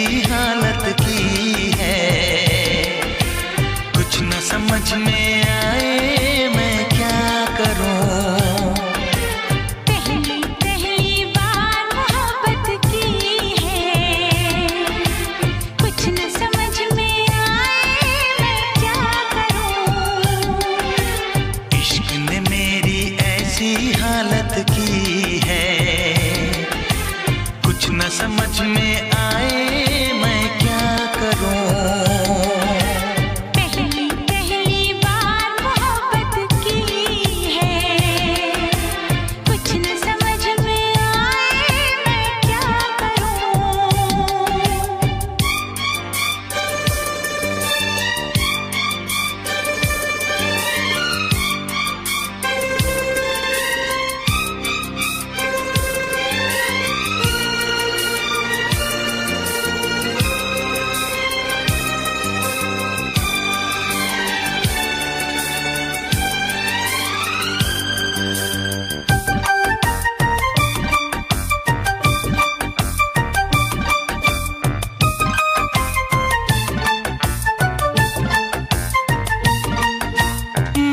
हालत की है। कुछ न समझ में आए मैं क्या करूं। पहली पहली बार मोहब्बत की है। कुछ न समझ में आए मैं क्या करूं। इश्क ने मेरी ऐसी हालत की है। कुछ न समझ में आए मैं क्या करूं। पहली पहली बार मोहब्बत की है। कुछ न समझ में आए मैं क्या करूं।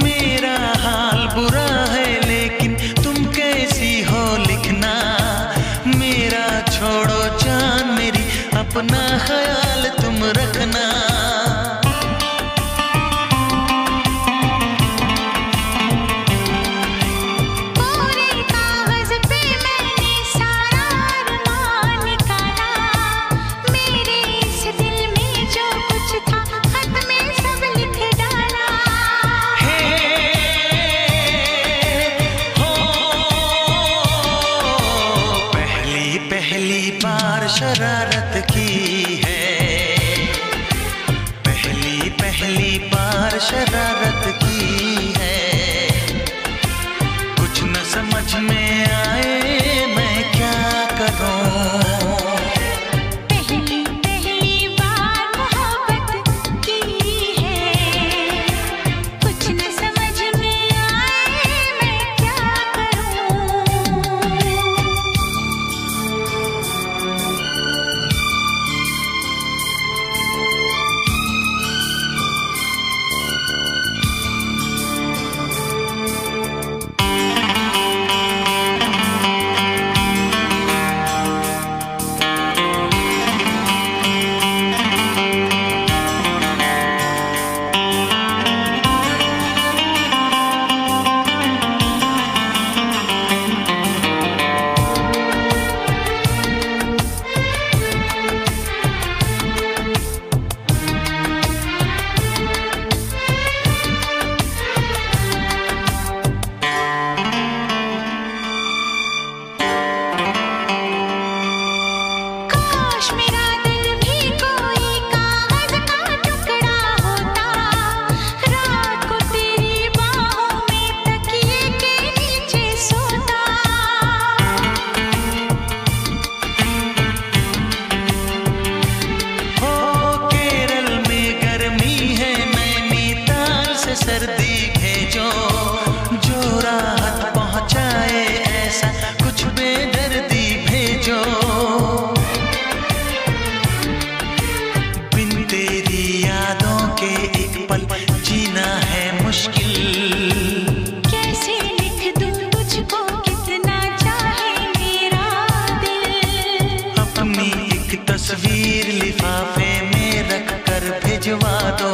मेरा हाल बुरा है लेकिन तुम कैसी हो लिखना। मेरा छोड़ो जान मेरी, अपना ख्याल तुम रखना। पूरे कागज पे मैंने सारा अरमान निकाला। मेरे इस दिल में जो कुछ था खत में सब लिख डाला। हे हो, पहली पहली बार शरारत की है। पहली पहली बार शरारत की है। कुछ न समझ में आए मैं क्या करूं। पहली पहली बार मोहब्बत की है। कुछ न समझ में आए मैं क्या करूं। काश मेरा दिल भी कोई कागज का टुकड़ा होता। रात को तेरी बाहों में तकिए के नीचे सोता। हो केरल में गर्मी है, नैनीताल से सर्दी भेजो। जो राहत पहुंचाए ऐसा कुछ बेदर्दी भेजो। बिन तेरी यादों के एक पल जीना है मुश्किल। कैसे लिख दूं तुझको कितना चाहे मेरा दिल। अपनी एक तस्वीर लिफाफे में रख कर भिजवा दो।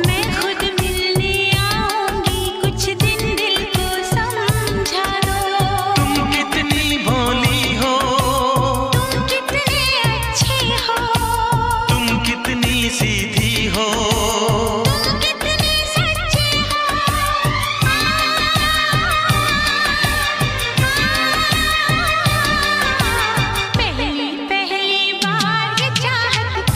मैं खुद मिलने आऊंगी, कुछ दिन दिल को समझा दो। तुम कितनी भोली हो, तुम कितने अच्छे हो। तुम कितनी सीधी हो। तुम कितने सच्चे हो। पहली पहली बार ये चाहत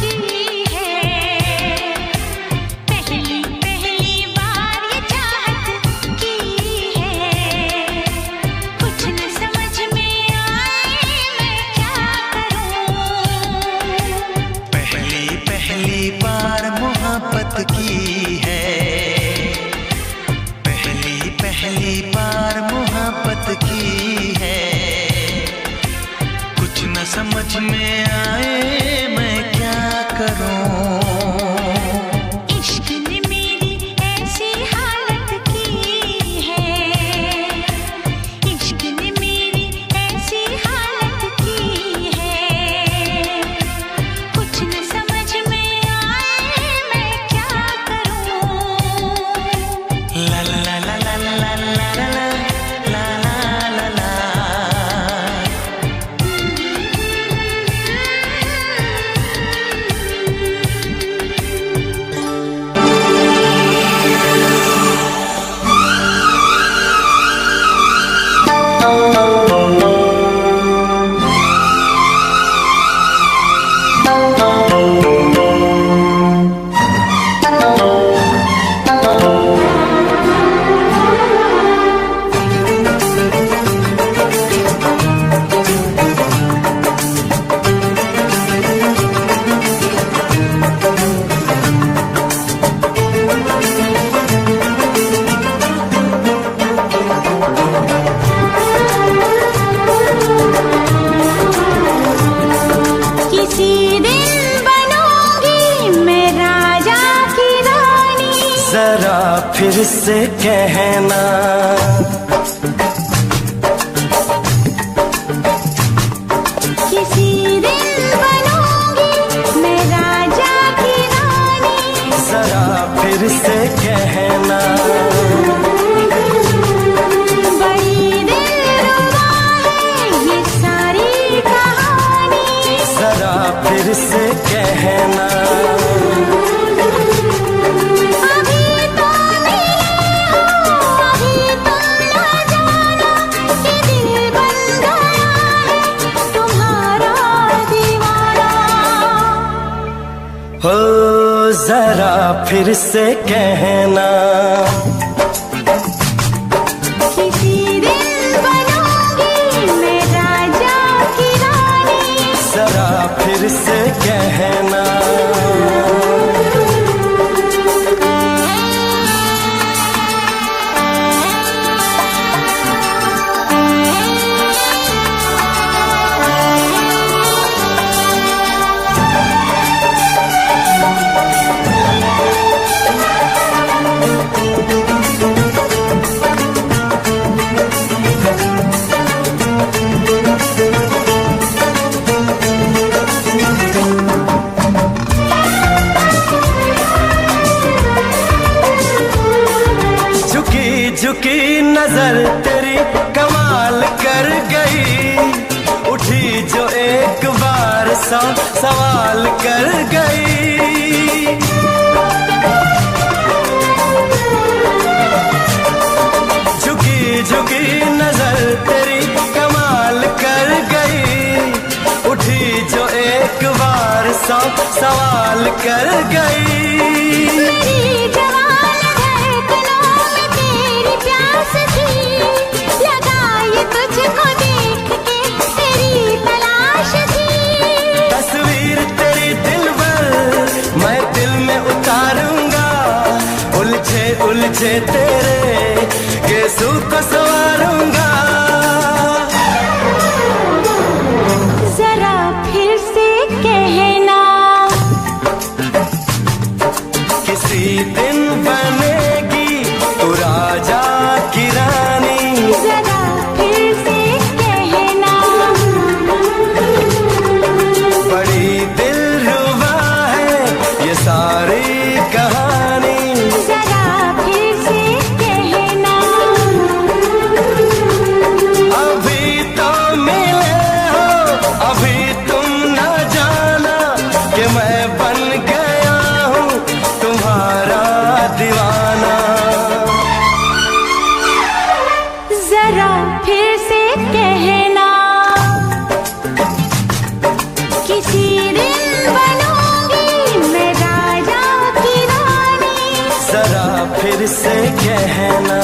फिर से कहना। किसी दिन बनूंगी मैं राजा की रानी, जरा फिर से कहना। बड़ी दिलरुबा है ये सारी कहानी, जरा फिर से कहना। अभी तो मिले हो, अभी तुम ना जाना कि दिल बन गया है तुम्हारा दीवाना। हो जरा फिर से कहना। किसी दिन बनूंगी मैं राजा की रानी, जरा फिर से कहना। झुकी नजर तेरी कमाल कर गई, उठी जो एक बार सौ सवाल कर गई। झुकी झुकी नजर तेरी कमाल कर गई, उठी जो एक बार सौ सवाल कर गई। मेरी जवान धड़कनों में तेरी प्यास थी, लगाई तुझको देख के तेरी तलाश थी। तस्वीर तेरी दिलबर मैं दिल में उतारूंगा, उलझे उलझे तेरे गेसू को संवारूंगा। जरा फिर से कहना। किसी दिन बनेगी तू राजा की रानी, जरा फिर से कहना। बड़ी दिलरुबा है ये सारी कहानी। जरा फिर से कहना। अभी तो मिले हो, अभी तुम न जाना कि मैं बन गया हूँ तुम्हारा दीवाना। जरा फिर से कहना। किसी दिन बनूंगी मैं राजा की रानी, जरा फिर से कहना।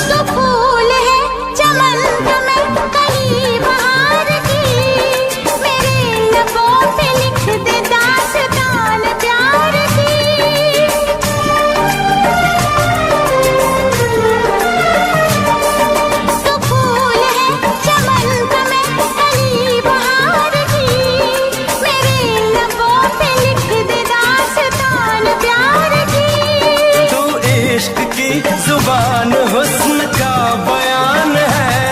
तो फूल है चमन में कली बहार की, मेरे लबों पे लिख दे दास्तान प्यार की। तो फूल है चमन में कली बहार की, मेरे लबों पे लिख दे दास्तान प्यार की। तू इश्क की जुबान हुस्न का बयान है,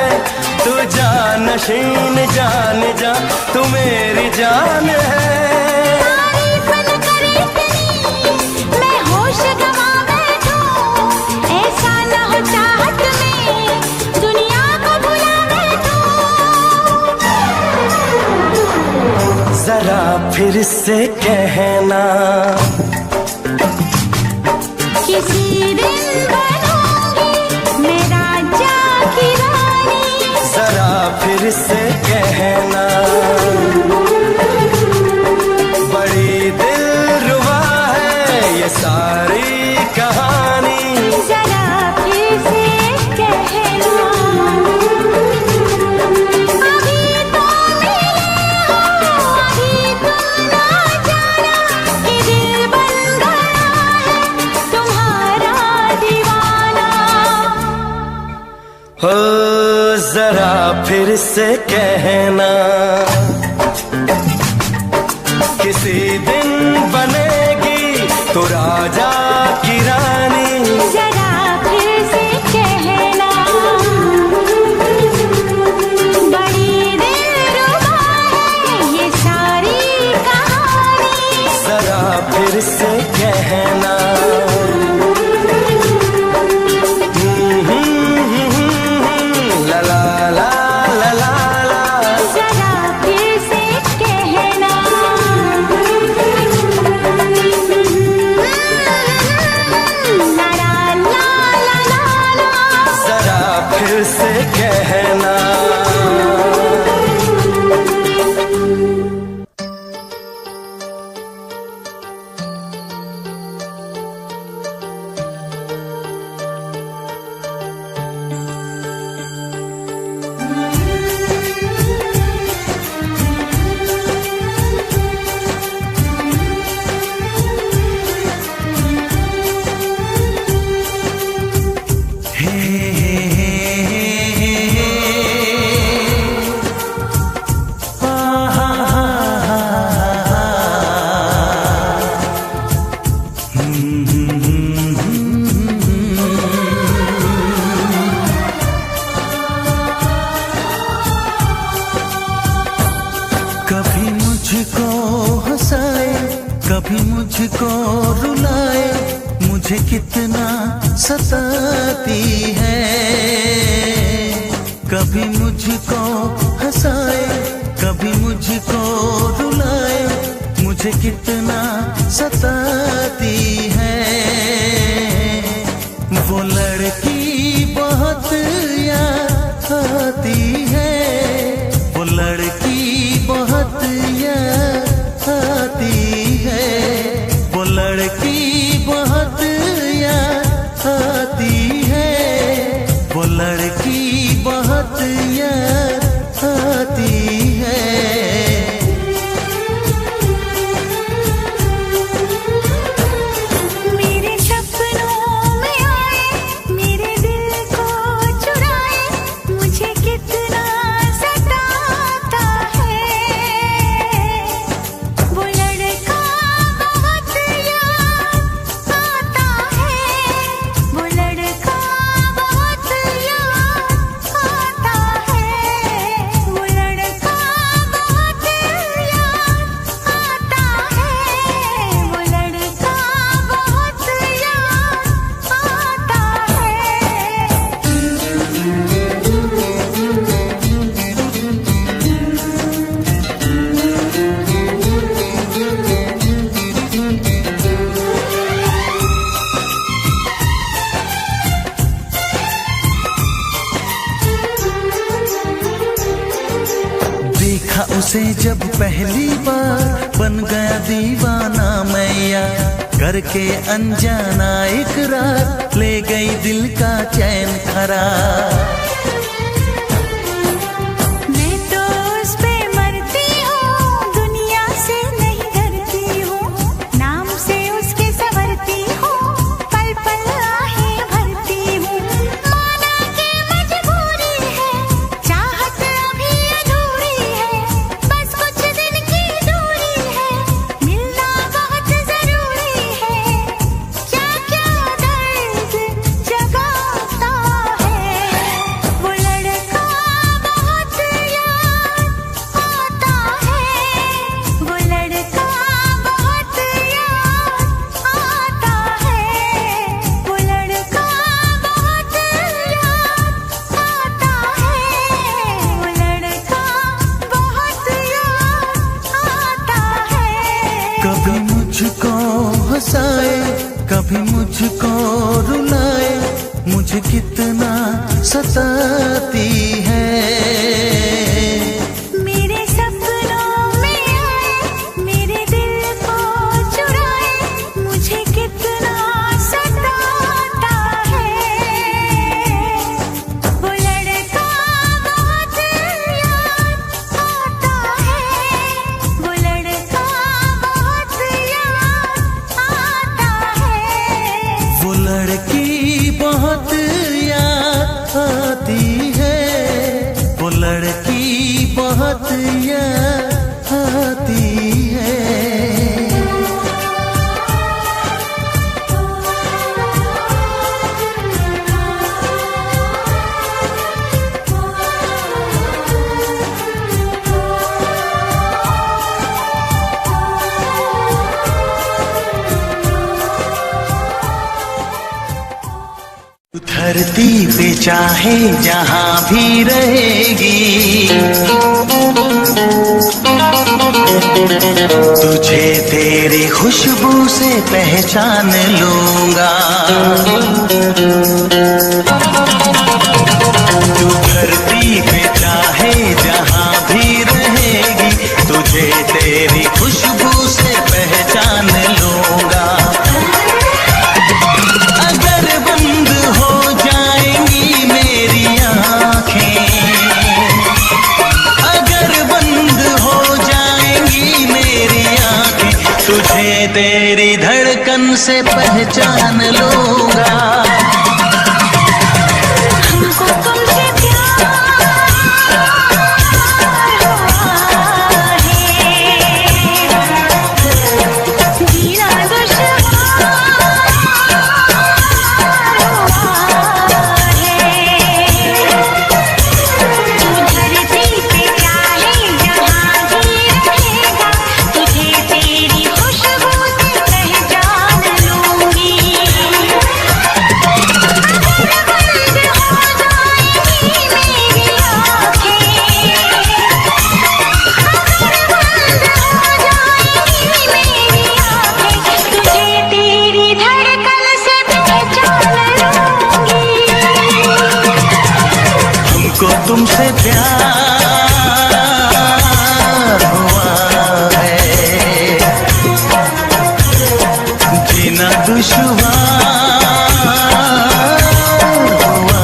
तू जानशीन जान जा तू मेरी जान है। तारीफ न करे इतनी मैं होश गंवा बैठूं, ऐसा न हो चाहत में दुनिया को भुला बैठूं। जरा फिर से कहना। किसी दिन बनूंगी मैं राजा की रानी, जरा फिर से कहना। बड़ी फिर से कहना, किसी दिन बनेगी तो राजा की रानी। जरा फिर से कहना, बड़ी दिलरुबा है ये सारी कहानी। जरा फिर से कहना, ला ला ला ला ला ला। जरा फिर से कहना, ला ला ला ला ला। जरा फिर से कहना। कभी मुझको हंसाए, कभी मुझको रुलाए, मुझे कितना सताती है। कभी मुझको हंसाए, कभी मुझको रुलाए, मुझे कितना सताती है। वो लड़की बहुत याद आती है, वो लड़की बहुत याद आती है, वो लड़की बहुत याद आती है, वो लड़की बहुत याद आती है। मेरे सपनों में आए, मेरे दिल को चुराए, मुझे कितना सताता है। वो लड़का बहुत याद आता है, वो लड़का बहुत याद आता है, वो लड़का बहुत याद आता है, वो लड़का बहुत याद आता देखा उसे जब पहली बार, बन गया दीवाना मैया। करके अनजाना इकरार, ले गई दिल का चैन करार। मैं तो उस पे मरती हूँ, दुनिया से नहीं डरती हूँ, नाम से उसके संवरती हूँ, पल पल आहें भरती हूँ। माना कि मजबूरी है, चाहत अभी अधूरी है, बस कुछ दिन की दूरी है, मिलना बहुत जरूरी है। क्या क्या दर्द जगाता है, वो लड़का बहुत याद आता है, वो लड़का बहुत याद आता है, वो लड़का बहुत याद आता है, वो लड़का बहुत याद आता है। कभी मुझको हंसाए, कभी मुझको रुलाए, मुझे कितना सताती है। मेरे सपनों में आए, मेरे दिल को चुराए, मुझे कितना सताता है। वो लड़का बहुत याद आता है, वो लड़का बहुत याद आता है, वो लड़की बहुत याद आती है, बहुत याद आती है। धरती पे चाहे जहां भी रहेगी, तुझे तेरी खुशबू से पहचान लूंगा। तू धरती पे चाहे जहां भी रहेगी, तुझे तेरी खुशबू से पहचान लूंगा। अगर बंद हो जाएंगी मेरी आँखें, अगर बंद हो जाएंगी मेरी आँखें, तुझे तेरी धड़कन से पहचान लूंगा। हमको तुमसे प्यार है, जीना तुमसे प्यार हुआ है, जीना दुश्वार हुआ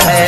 है।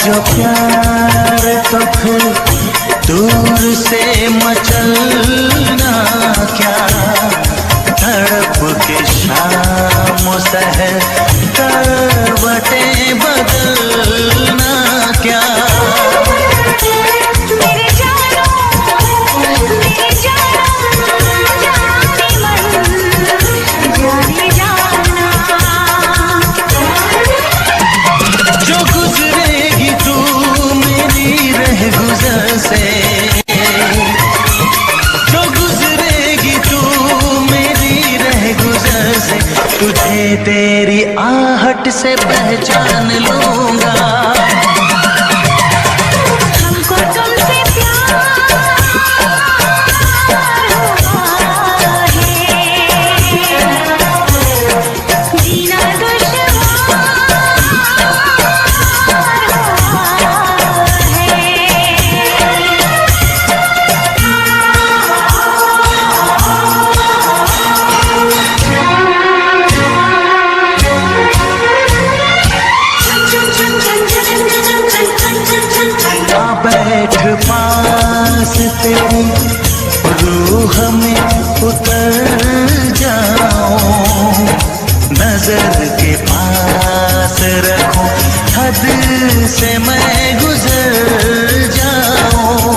जो प्यार तो फिर दूर से मचलना क्या, तड़प के शाम सहर करवटें बदलना क्या। जो गुजरेगी तू मेरी रह गुजर से, जो गुजरेगी तू मेरी रह गुजर से, तुझे तेरी आहट से पहचान लूंगा। हमको तुमसे प्यार है, जीना बैठ पास तेरी रूह में उतर जाऊं, नजर के पास रखूं, हद से मैं गुजर जाऊं।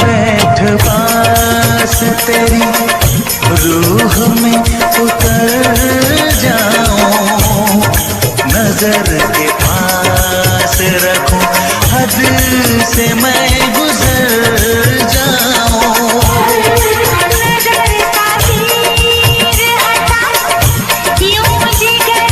बैठ पास तेरी रूह में उतर जाऊं, नजर के पास रखूं, हद से मैं गुजर जाऊं। नजर का तीर हटा यूं जिगर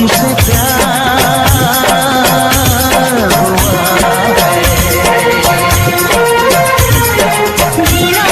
तुमसे प्यार हुआ है। जीना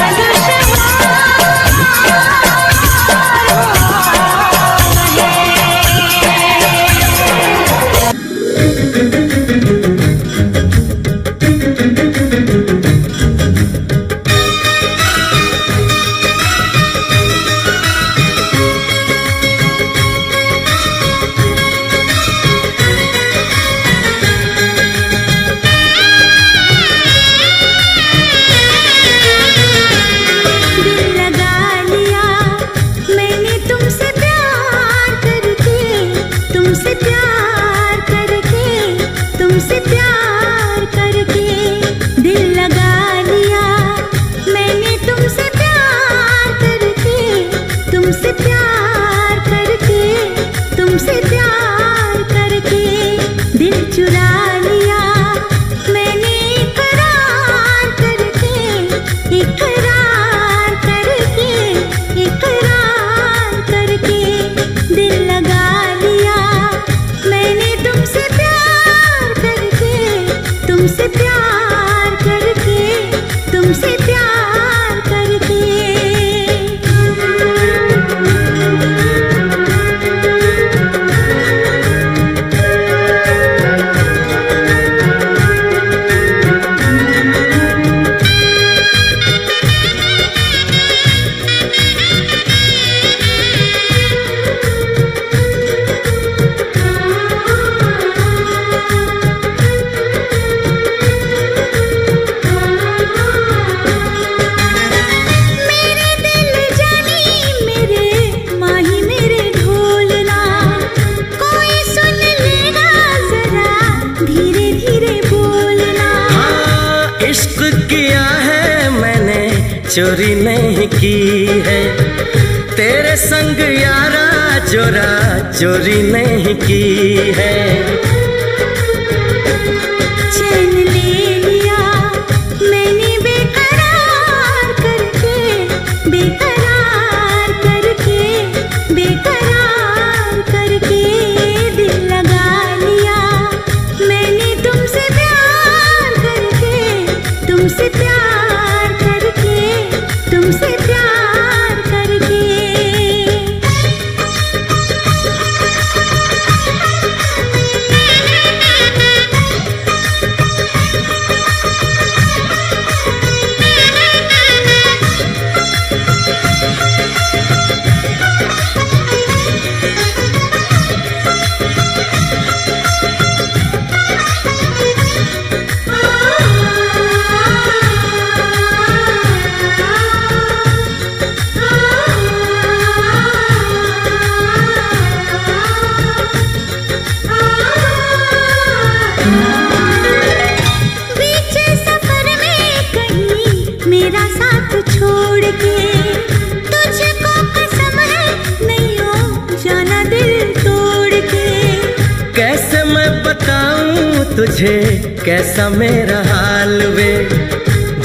चोरी नहीं की है तेरे संग यारा, चोरा चोरी नहीं की है। चैन ले लिया मैंने बेकरार करके, बेकरार करके, बेकरार करके दिल लगा लिया मैंने तुमसे प्यार करके, तुमसे प्यार करके, तुमसे प्यार करके। तुझे कैसा मेरा हाल वे,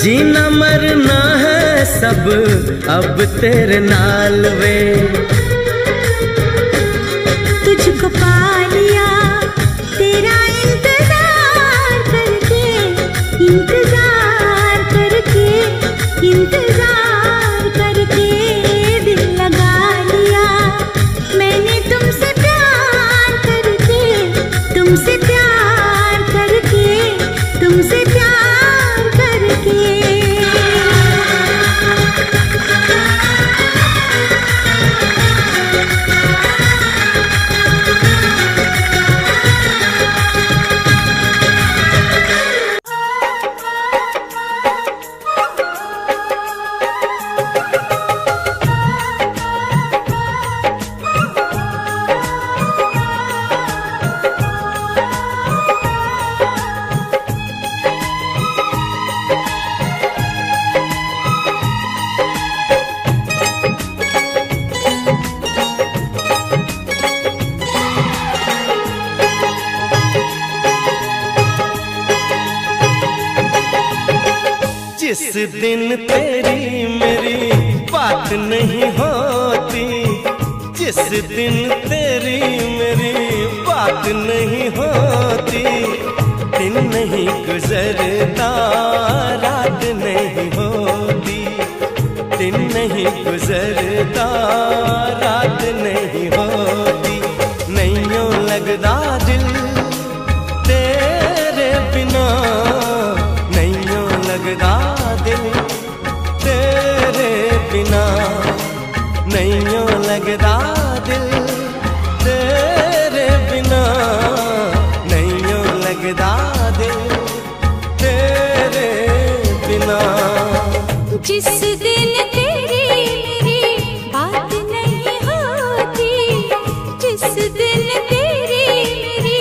जीना मरना है सब अब तेरे नाल वे। तुझको पा लिया तेरा इंतजार करके, इंतजार करके, इंतजार करके दिल लगा लिया मैंने तुमसे प्यार करके, तुमसे प्यार करके, तुमसे प्यार करके। जिस दिन तेरी मेरी बात नहीं होती, जिस दिन तेरी मेरी बात नहीं होती, दिन नहीं गुजरता रात नहीं होती, दिन नहीं गुजरता रात नहीं होती। नहीं यूं लगदा दिल तेरे बिना, नहीं यूं लगदा दिल तेरे बिना, नहीं यूं लगदा दिल तेरे बिना, नहीं यूं लगदा दिल तेरे बिना। जिस दिन तेरी मेरी बात नहीं होती, जिस दिन तेरी मेरी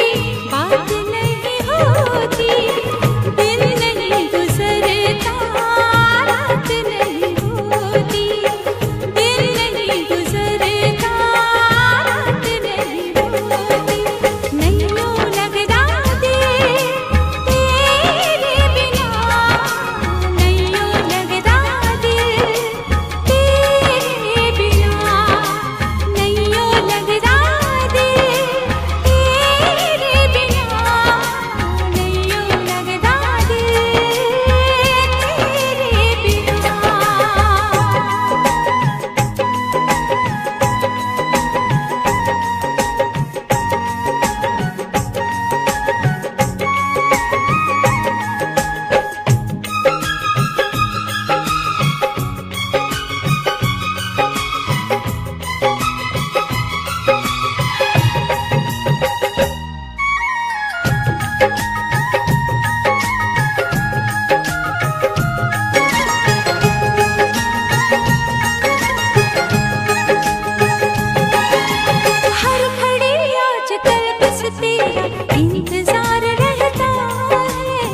बात नहीं होती, दिन नहीं गुजरता रात नहीं होती, दिन नहीं गुजरता रात नहीं होती। नहीं यूं लगदा दिल तेरे बिना, नहीं यूं लगदा दिल तेरे बिना, नहीं यूं लगदा दिल तेरे बिना, नहीं यूं लगदा दिल हर घड़ी आजकल बस तेरा इंतजार रहता है।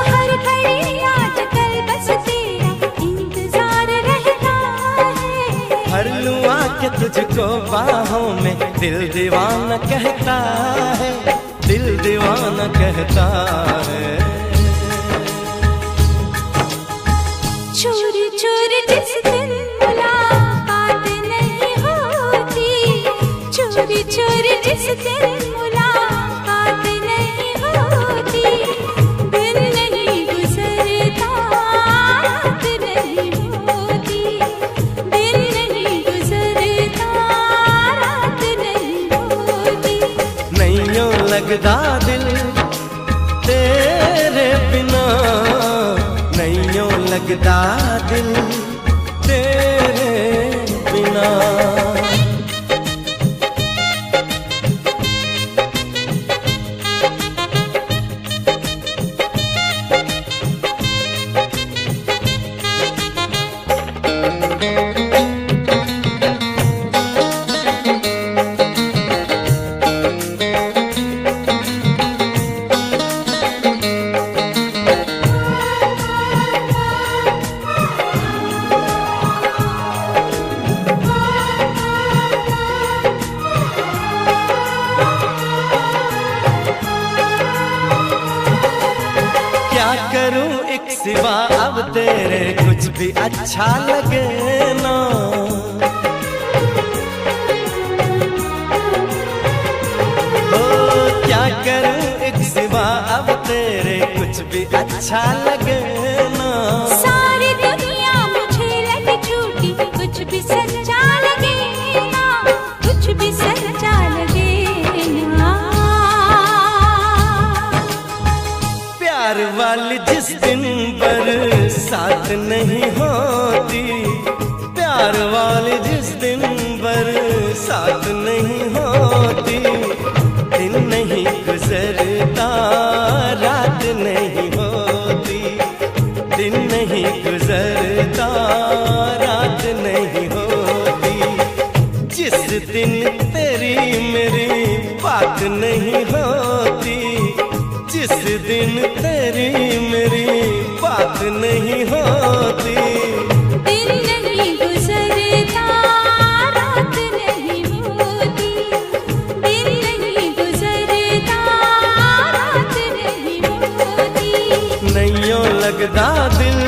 हर घड़ी आजकल बस तेरा इंतजार रहता है। भर लूं आके तुझको बाहों में, दिल दीवाना कहता है, दिल दीवाना कहता है। चोरी चोरी जिस दिन मुलाकात नहीं होती, चोरी चोरी जिस दिन मुलाकात नहीं होती, दिन नहीं गुजरता रात नहीं होती, दिन नहीं गुजरता रात नहीं होती। नहीं यूं लगदा दिल तेरे बिना, नहीं यूं लगदा दिल तेरे बिना। क्या करूं एक सिवा अब तेरे कुछ भी अच्छा लगे ना। ओ क्या करूं एक सिवा अब तेरे कुछ भी अच्छा लगे ना। सारी दुनिया मुझे लगे झूठी, कुछ भी सच्चा लगे ना, कुछ भी सच्चा लगे ना। प्यार वाली जिस दिन बरसात नहीं होती, प्यार वाली जिस दिन बरसात नहीं होती, दिन नहीं गुजरता रात नहीं होती, दिन नहीं गुजरता रात नहीं होती। जिस दिन तेरी मेरी बात नहीं होती, जिस दिन तेरी मेरी बात नहीं होती, दिन नहीं गुजरता रात नहीं होती, दिन नहीं गुजरता रात नहीं होती। नहीं यूं लगदा दिल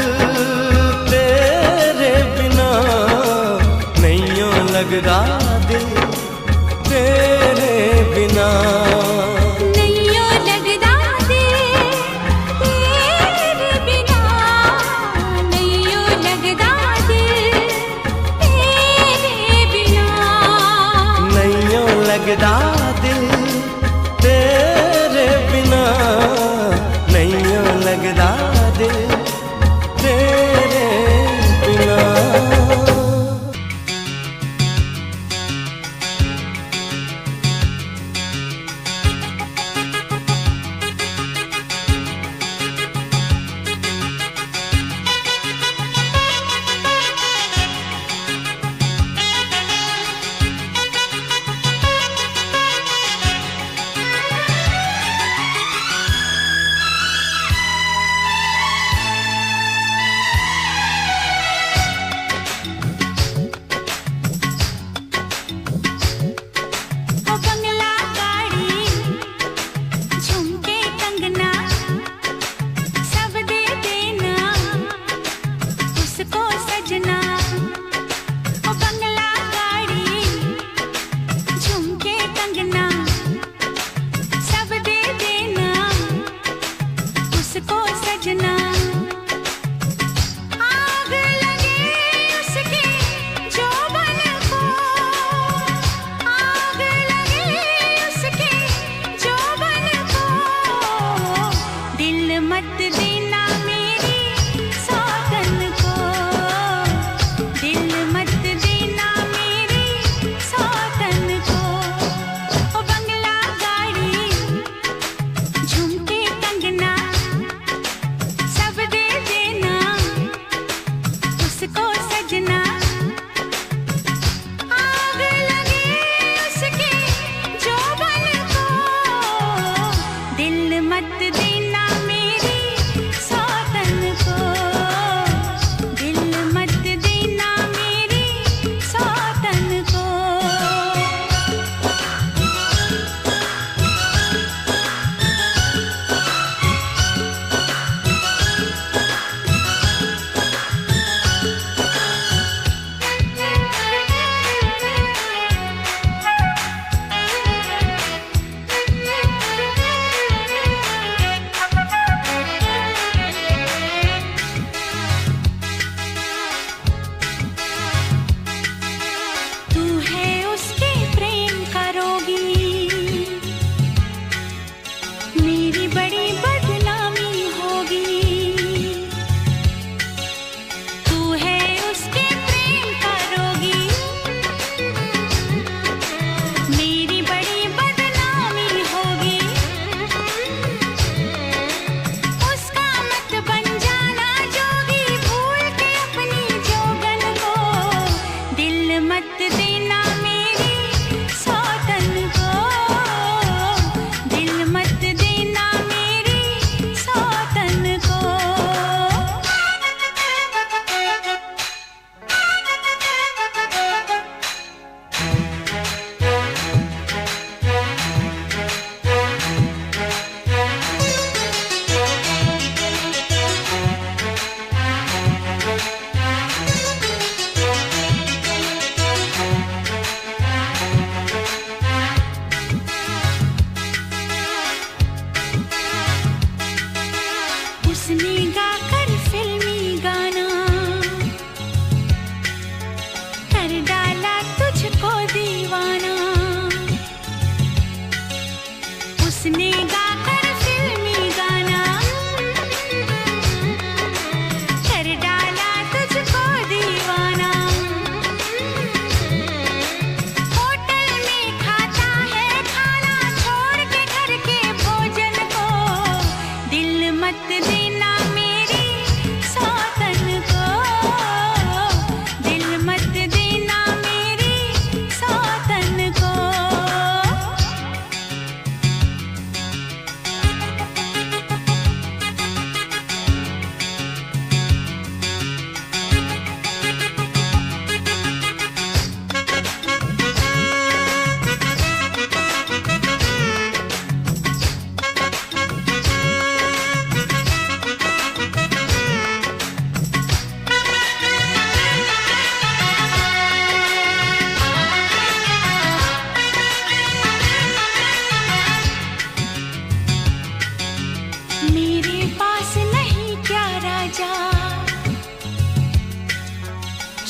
लगदा दिल तेरे बिना। नैयो लगदा दिल तेरे बिना, नैयो लगदा दिल तेरे बिना, नैयो लगदा दिल तेरे बिना, नैयो लगदा दिल तेरे बिना। ओ बंगला गाड़ी झुमके कंगना सब दे देना उसको सजना। ओ बंगला गाड़ी झुमके कंगना सब दे देना उसको सजना। आग लगे उसके जोबन को, आग लगे उसके जोबन को, दिल मत देना मेरी सौगन को,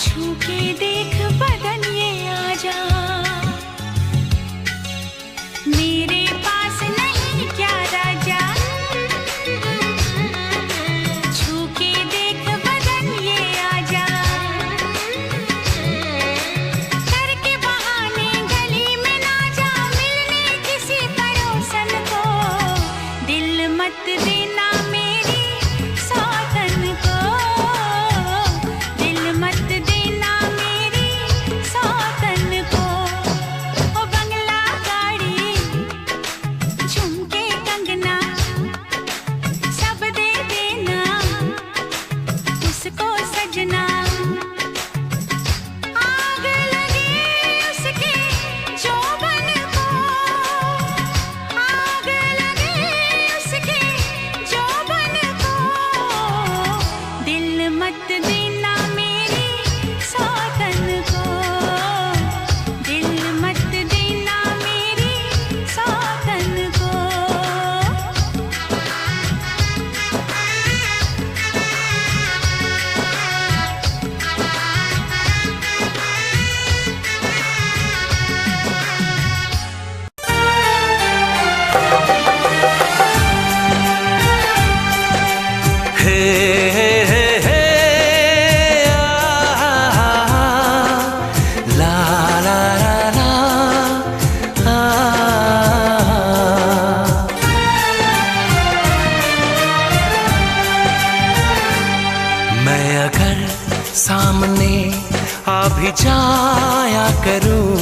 छू के देख बदन ये आजा, मेरे पास नहीं क्या राजा। छू के देख बदन ये आजा, करके बहाने गली में ना जा मिलने किसी पड़ोसन को। दिल मत देना मेरी सौतन को, दिल मत देना मेरी सौतन को। ओ बंगला गाड़ी झुमके कंगना सब दे देना उसको सजना। आग लगे उसके जोबन को, आग लगे उसके जोबन को। दिल मत देना मेरी सौतन को, दिल मत देना मेरी सौतन को। हे हे हे ला ला ला ला मैं अगर सामने आ भी जाया करूं,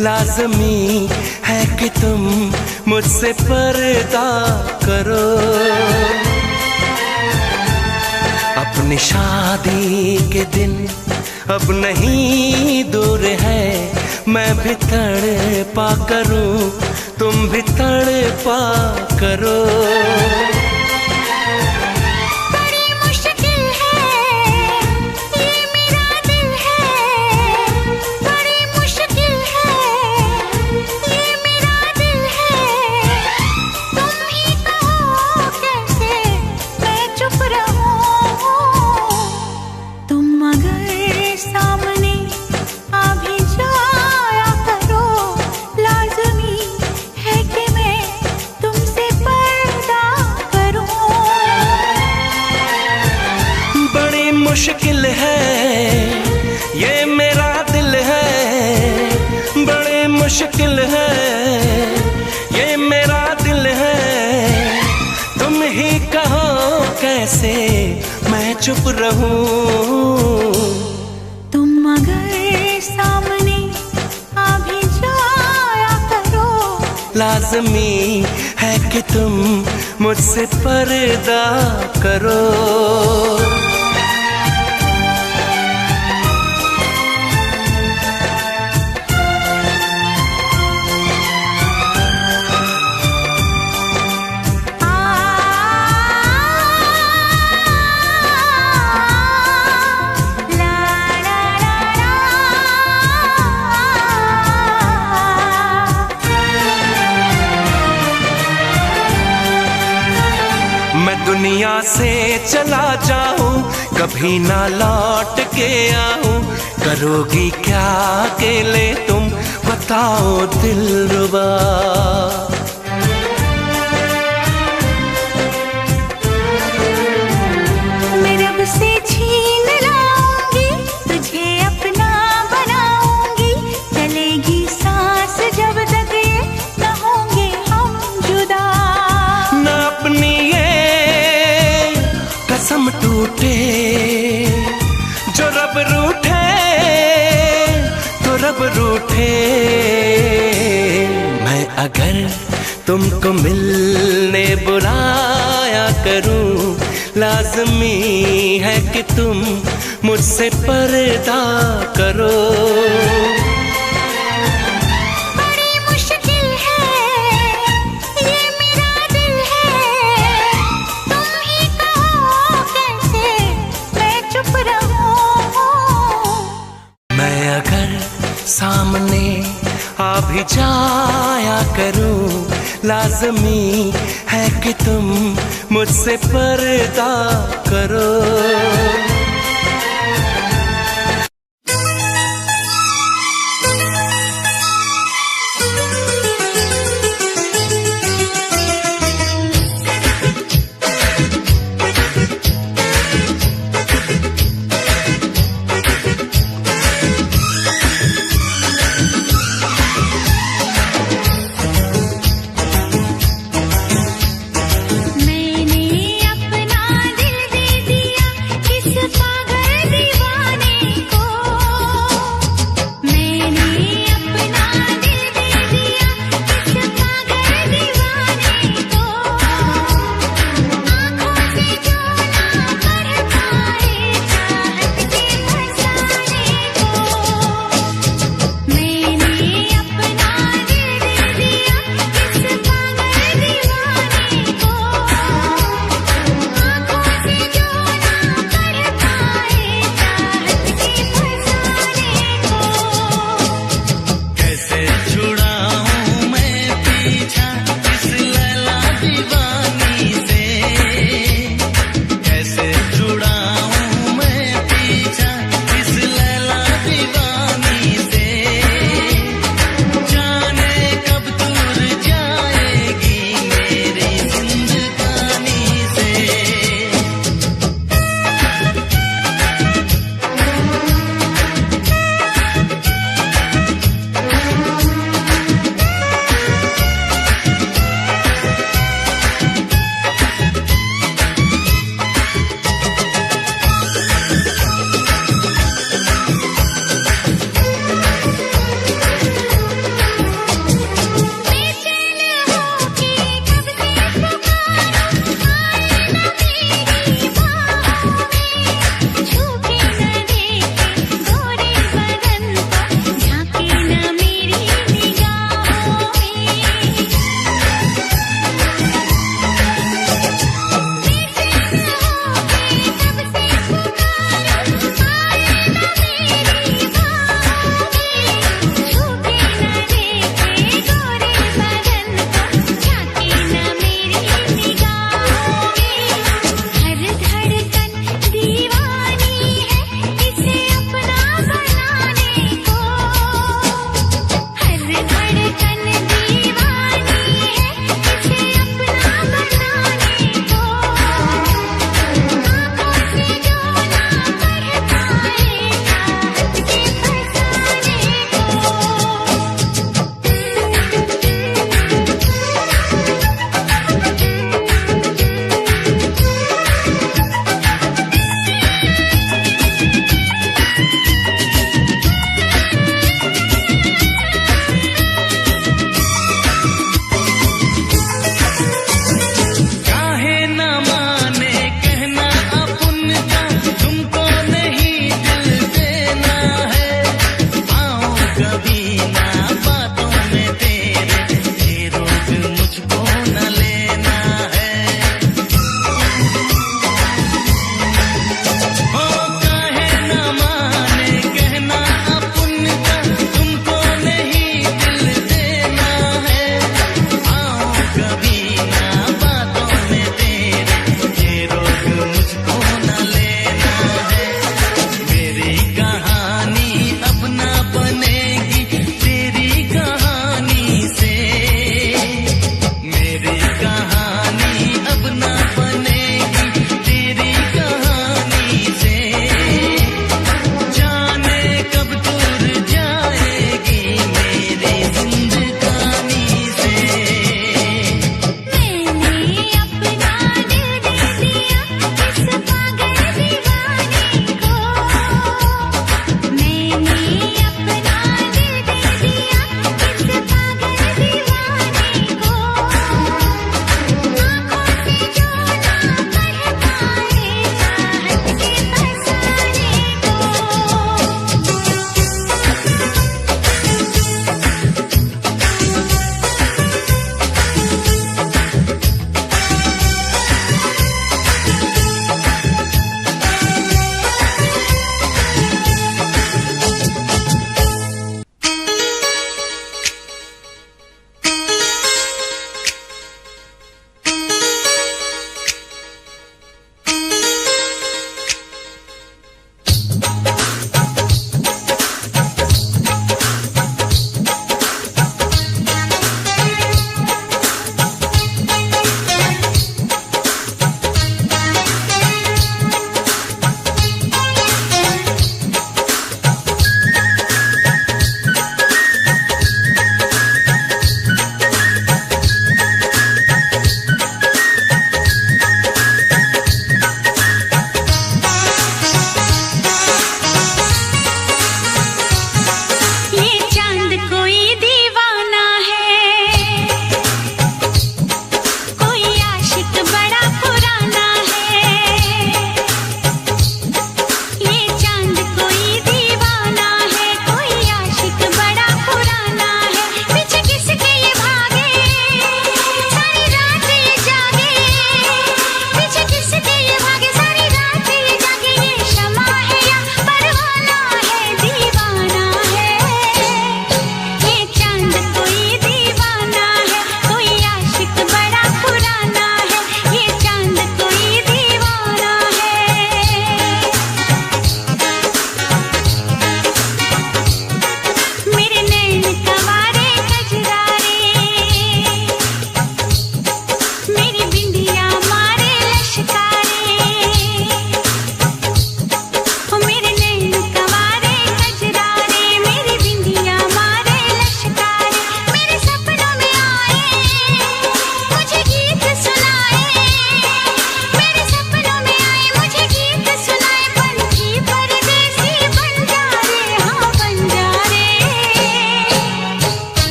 लाज़मी है कि तुम मुझसे पर्दा करो। अपनी शादी के दिन अब नहीं दूर है, मैं भी तड़पा करूं, तुम भी तड़पा करो। बड़ी मुश्किल है ये मेरा दिल है, बड़ी मुश्किल है ये मेरा दिल है। तुम ही कहो कैसे मैं चुप रहूं। तुम अगर सामने आ भी जाया करो, लाज़मी है कि मैं तुमसे पर्दा करूं। बड़ी मुश्किल है ये मेरा दिल है, बड़ी मुश्किल है ये मेरा दिल है। तुम ही कहो कैसे मैं चुप रहूं। तुम अगर सामने आ भी जाया करो, लाज़मी है कि तुम मुझसे पर्दा करो। ला ला ला ला। मैं दुनिया से चला जाऊं, कभी ना लौट के आऊं, करोगी क्या अकेले तुम बताओ दिलरुबा। मैं रब से छीन लाऊंगी, तुझे अपना बनाऊंगी। चलेगी सांस जब तक ये न होंगे हम जुदा। न अपनी ये कसम टूटे, जो रब रूठे तो रब रूठे। मैं अगर तुमको मिलने बुलाया करूं, लाज़मी है कि तुम मुझसे पर्दा करो। बड़ी मुश्किल है ये मेरा दिल है, तुम ही कहो कैसे मैं चुप रहूं। मैं अगर सामने आ भी जाया करूं, लाज़मी है कि तुम मुझसे पर्दा करो।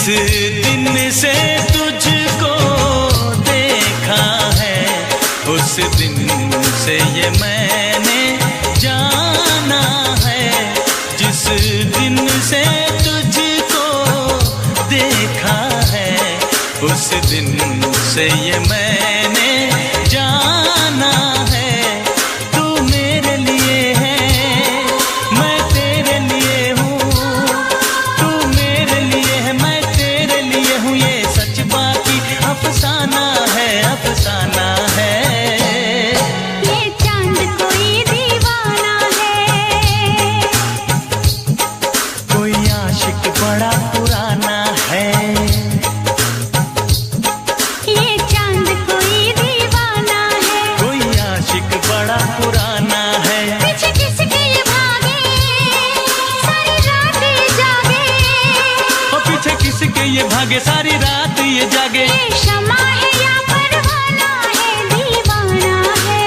दिन से तुझको देखा है, उस दिन से ये मैंने जाना है। जिस दिन से तुझको देखा है, उस दिन से ये मैंने जाना है। तू मेरे लिए है, मैं तेरे लिए हूँ। तू मेरे लिए है, मैं तेरे लिए हूँ। ये सच बाकी अफसाना है, अफसाना है। ये चांद कोई दीवाना है, कोई आशिक बड़ा पुराना है। ये चांद कोई दीवाना है, कोई आशिक बड़ा पुराना है। पीछे किसके ये भागे, सारी रात ये जागे। और पीछे किसके ये भागे, सारी रात ये जागे। ये शमा है या परवाना है, दीवाना है।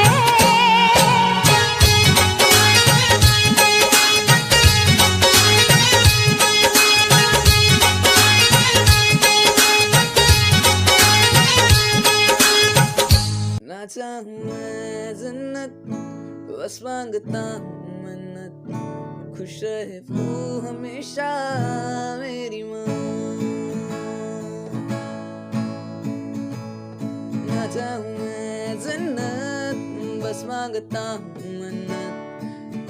ना चाहूं मैं जन्नत, बस मांगता हूँ मन्नत, खुश रहे वो हमेशा मेरी माँ। ना चाहूं मैं जन्नत, बस मांगता हूँ मन्नत,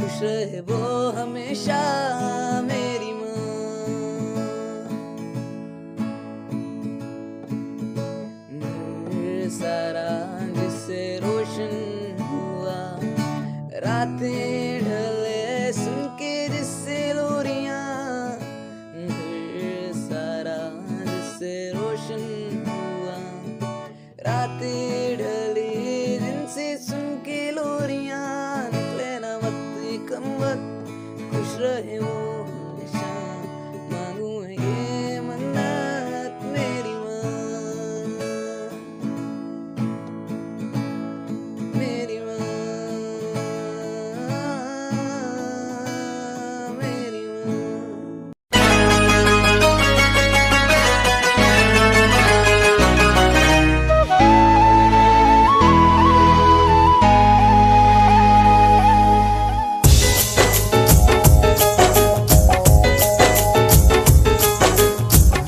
खुश रहे वो हमेशा मेरी माँ। घर सारा जिससे रोशन हुआ, रातें ढले सुन के जिससे लोरियां। घर सारा जिससे रोशन हुआ, रातें ढली जिनसे सुन के लोरियां। निकले ना वक्त कम वक्त, खुश रहे वो हमेशा, मांगू है ये मन्नत मेरी माँ, मेरी माँ, मेरी माँ।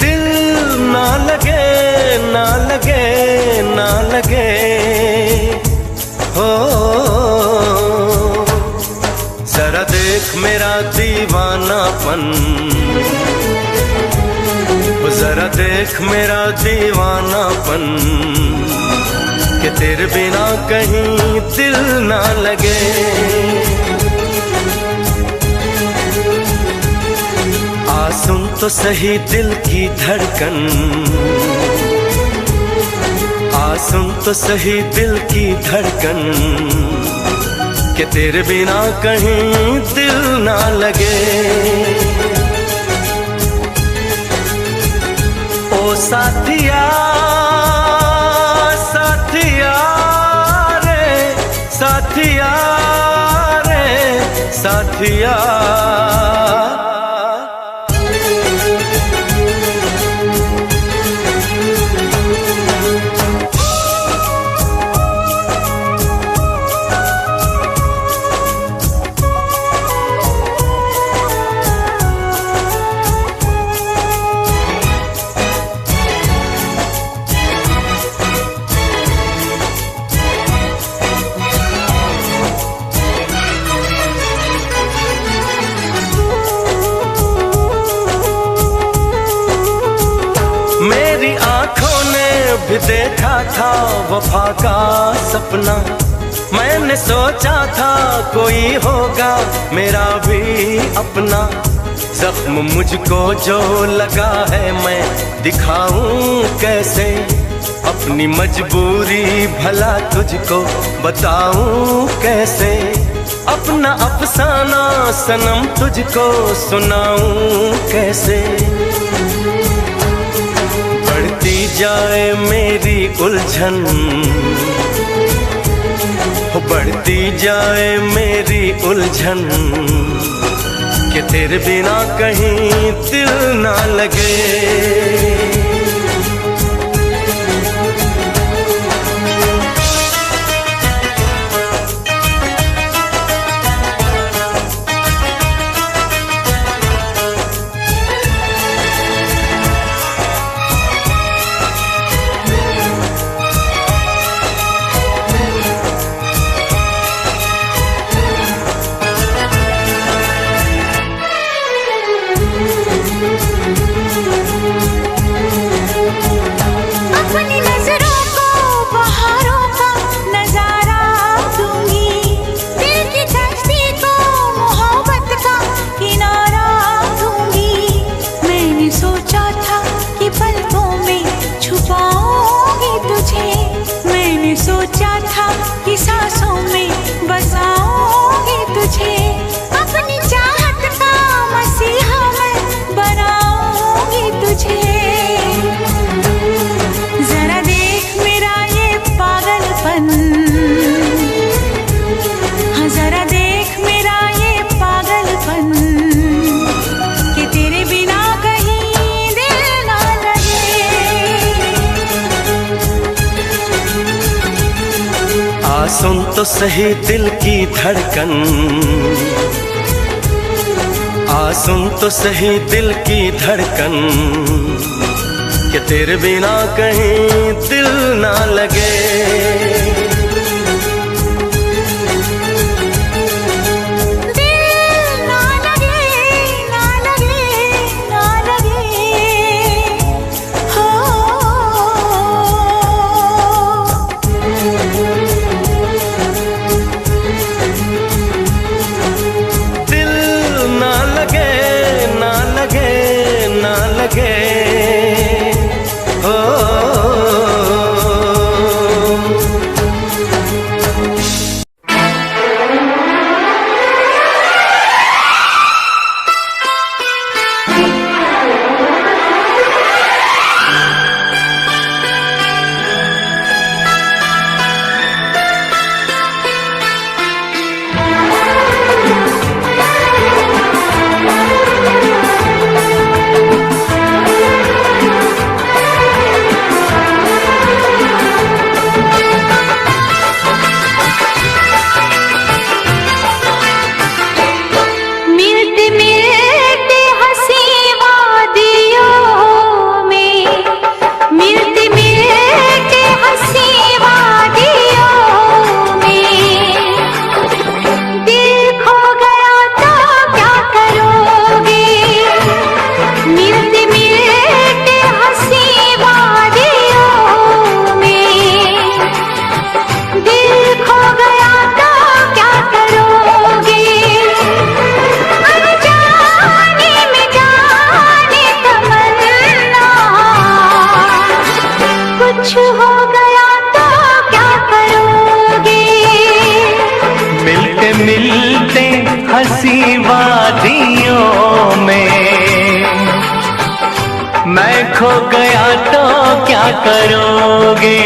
दिल ना लगे, ना लगे, ना लगे हो। जरा देख मेरा दीवानापन, जरा देख मेरा दीवानापन, कि तेरे बिना कहीं दिल ना लगे। आ सुन तो सही दिल की धड़कन, आ सुन तो सही दिल की धड़कन, कि तेरे बिना कहीं दिल ना लगे। ओ साथिया, साथिया रे, साथिया रे, साथिया। मेरी आंखों ने भी देखा था वफा का सपना, मैंने सोचा था कोई होगा मेरा भी अपना। जख्म मुझको जो लगा है मैं दिखाऊं कैसे, अपनी मजबूरी भला तुझको बताऊं कैसे। अपना अफसाना सनम तुझको सुनाऊं कैसे। बढ़ती जाए मेरी उलझन, बढ़ती जाए मेरी उलझन, कि तेरे बिना कहीं दिल ना लगे। अपनी नजरों को बहारों का नजारा दूंगी, दिल की कश्ती को मोहब्बत का किनारा दूंगी। मैंने सोचा था कि पलकों में छुपाऊंगी तुझे, मैंने सोचा था कि सांसों में बसाऊंगी तुझे। अपनी चाहत का मसीहा मैं बनाऊंगी तुझे। जरा देख मेरा ये पागलपन, हाँ जरा देख मेरा ये पागलपन, कि तेरे बिना कहीं दिल ना लगे। आ सुन तो सही दिल की धड़कन, आ सुन तो सही दिल की धड़कन, कि तेरे बिना कहीं दिल ना लगे। दिल ना लगे, ना लगे, ना लगे, हो। दिल ना लगे, ना लगे, ना लगे, हो। मिलते मिलते हंसी वादियों में, मिलते मिलते हंसी वादियों में, दिल खो गया तो क्या करोगे। मिलते मिलते हंसी वादियों में, दिल खो गया तो क्या करोगे। अनजाने में जाने तमन्ना, कुछ हो गया तो क्या करोगे। मिलते मिलते हंसी वादियों में, मैं खो गया तो क्या करोगे।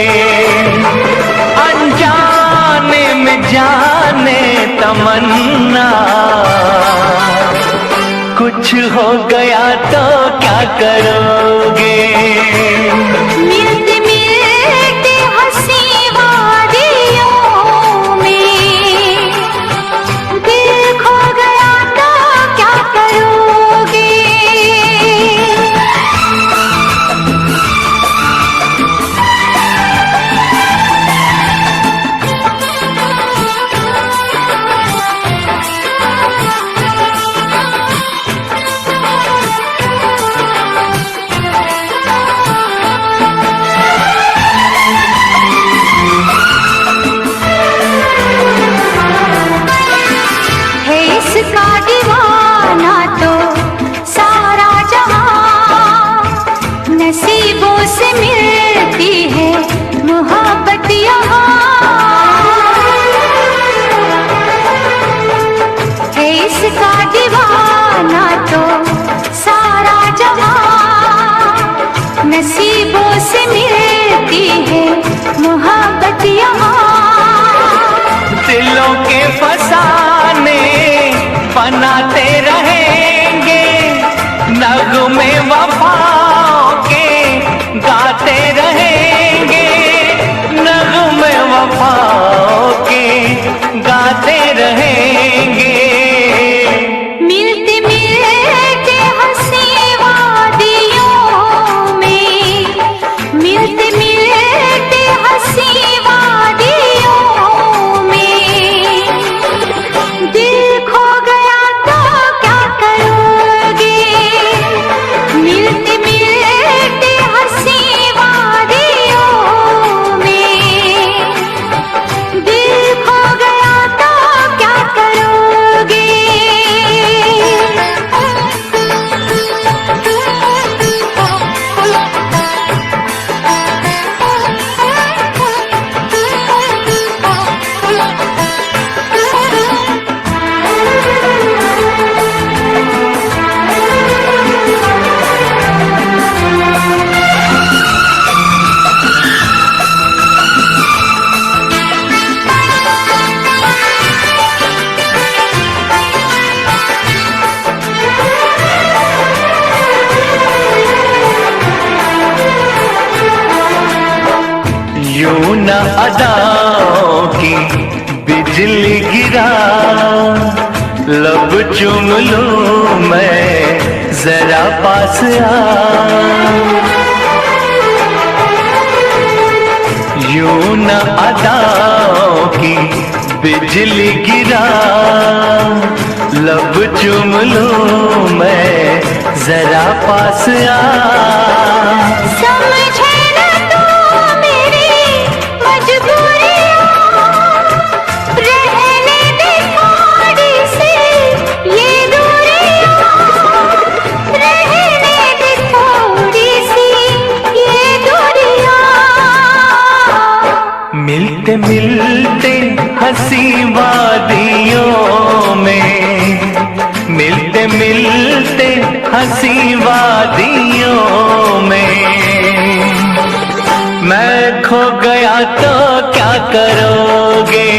अनजाने में जाने तमन्ना, कुछ हो गया तो क्या करोगे। मिलते मिलते हंसी वादियों में, दिल खो गया तो क्या करोगे। है इसका दीवाना तो सारा जहां, नसीबों से मिलती है मोहब्बत यहाँ। है इसका दीवाना तो सारा जहां, नसीबों से मिलती है मोहब्बत यहाँ। दिलों के फसाने बनाते रहे न अदाओं की बिजली गिरा, लब चूम लूं मैं जरा पास आ। यूं न अदाओं की बिजली गिरा, लब चूम लूं मैं जरा पास आ। समझे न तू मेरी मजबूरियां, रहने दे थोड़ी सी ये दूरियां, रहने दे थोड़ी सी ये दूरियां। मिलते मिलते हंसी वादियों में, मिलते मिलते हंसी वादियों में, मैं खो गया तो क्या करोगे।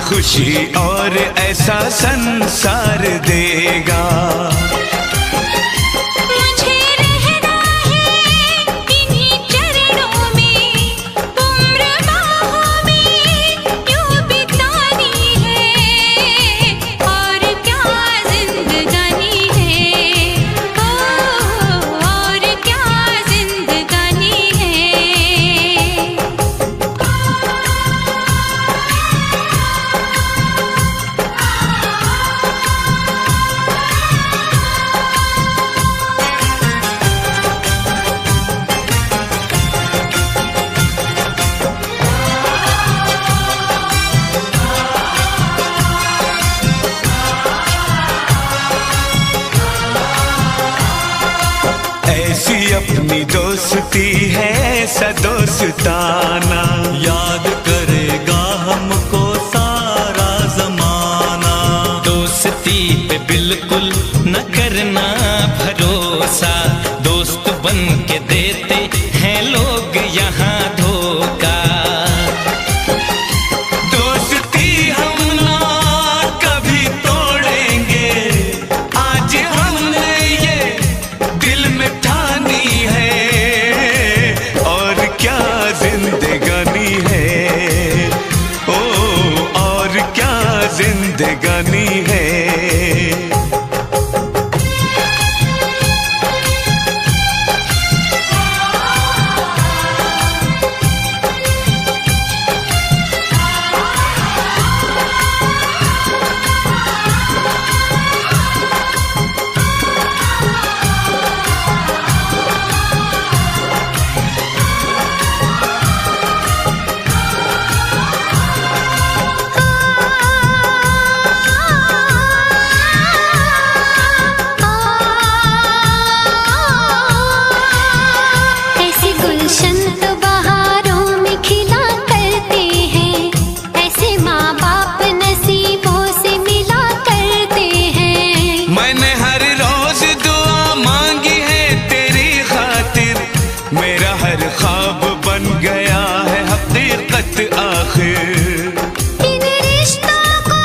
खुशी और ऐसा संसार देगा। मुझे रहना है इन्हीं चरणों में, उम्र बाहों में यूं बितानी है, और क्या जिंदगानी है, और क्या जिंदगानी है। ऐसी अपनी दोस्ती है सदोस्ताना, याद करेगा हमको सारा जमाना। दोस्ती पे बिल्कुल न करना भरोसा, दोस्त बन के देते हैं लोग यहाँ धोखा। दोस्ती हम ना कभी तोड़ेंगे, आज हमने ये दिल में ठानी है, और क्या जिंदगानी है, ओ और क्या जिंदगानी है। मेरा हर ख्वाब बन गया है हकीकत आखिर। इन रिश्तों को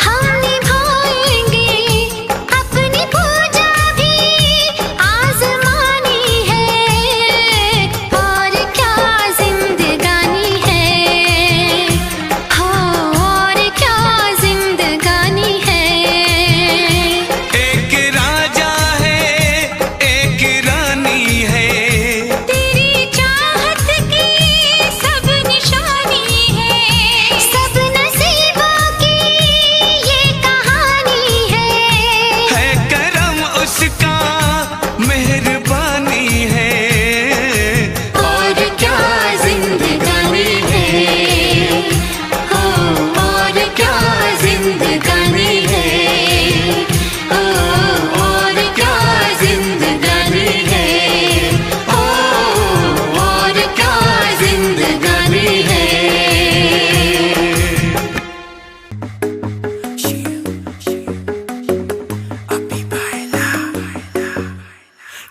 हम निभाएंगे, अपनी पूजा भी आजमानी है। और क्या जिंदगानी है, हो और क्या जिंदगानी है। एक राजा है एक रानी है, तेरी चाहत की सब निशानी है, सब नसीबों की ये कहानी है। करम उसका मेहरबानी है। और क्या जिंदगानी है, हो और क्या जिंदगानी है, हो और क्या जिंदगानी है, हो और क्या जिंदगानी है।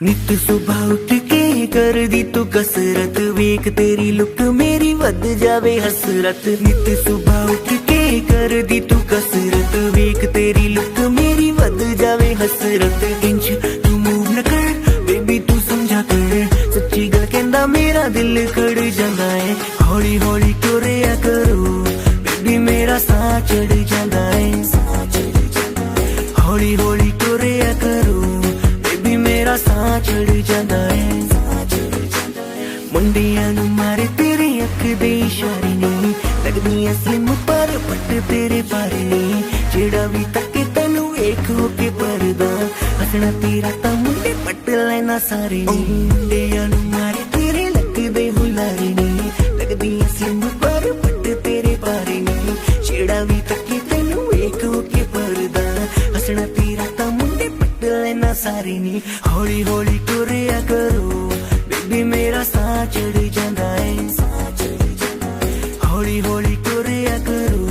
नित सुबह उठ के कर दी तू कसरत, वेख तेरी लुक मेरी वध जावे हसरत। नित सुबह उठ के कर दी तू कसरत, वेख तेरी लुक मेरी वध जावे हसरत। इंच तू मूव न कर बेबी तू समझा कर, सच्ची गल कहंदा मेरा दिल खड़ जांदा है। हौली हौली टुरिया करो बेबी मेरा साह चढ़ जांदा है। हौली हौली टुरिया करो बेबी मेरा साह चढ़ जांदा है। मुंडियां नूं मारे तेरे अख दे इशारे नहीं, लगदियां स्लिम पर पट तेरे बारे नहीं। जेड़ा भी तके तैनू वेख हो के परदा, हसना तेरा तां मुंडे पट लेना सारे नहीं। मुंडियां नूं मारे तेरे लगदे हुलारे नहीं, लगदियां स्लिम पर पट तेरे बारे नहीं। जेड़ा भी तके तैनू वेख हो के परदा, हसना तेरा तां मुंडे पट लेना सारे नहीं। हौली हौली टुरिया करो बेबी मेरा साह चढ़ जांदा है। हौली हौली टुरिया करो